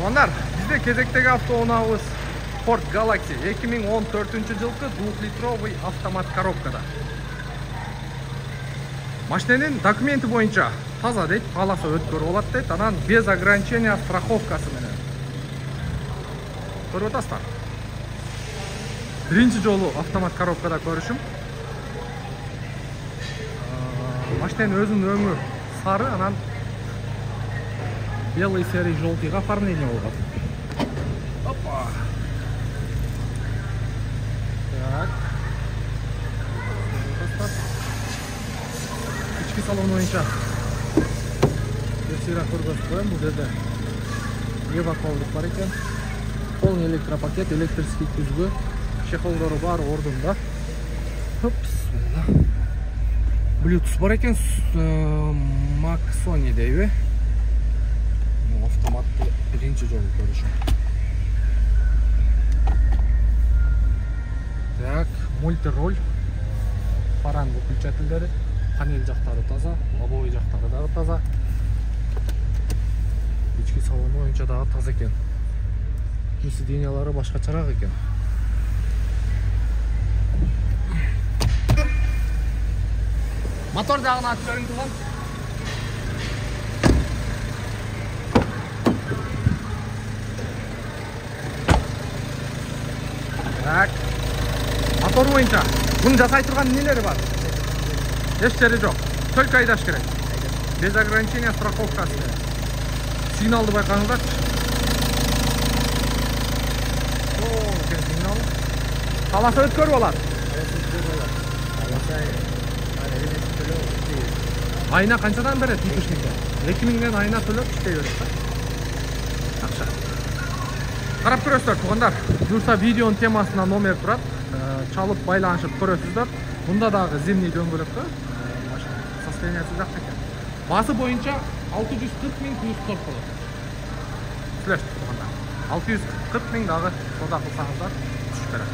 Туугандар, бизде кезектеги автоунаабыз Ford Galaxy 2014 жылкы 2-литровый автомат коробкада. Машиненин документи боюнча таза дейт, кааласа өткөрүп алат дейт, анан без ограничения страховкасы менен. Көрүп атасыздар. Биринчи жолу автомат коробкада көрүшүм. Машиненин өзүнүн өңү сары, анан белый, серый, желтыйга оформление болгон. Опа. Так. Ички салон боюнча текшерүү көргөзүп коем. Бул жерде Ева коврик бар экен. Полный электропакет, электрический күзгү, чехолдору бар ордунда. Bluetooth бар экен, Mac Sony дейби. Автоматты биринчи жолу көрүшүм. Так, мультироль, паран выключательдери, панель жактары таза, лобовой жактары дагы таза. Ички салон боюнча дагы таза экен. Сиденьялары башкачараак экен. Мотор дагы ачып бериң туган. Так. Мотор боюнча мунун жасай турган эмнелери бар? Эч жери жок. Только айдаш керек. Без ограничения страховкасы. Сигналды байкаңыздарчы. Сигнал. Кааласа өткөрүп алат. Айына канчадан берет ипишникке? 2000ден айына төлөп иштей берет. Акча. Карап көрөсүздөр туугандар. Буюрса видеонун темасына номер турат. Чалып байланышып көрөсүздөр. Мында дагы зимний дөңгөлөктө. Состояниясы жакшы экен. Басы боюнча 640 миң плюс болот. Сүйлөшүп туугандар. 640 миң дагы соода кылсаңыздар түшүп берет.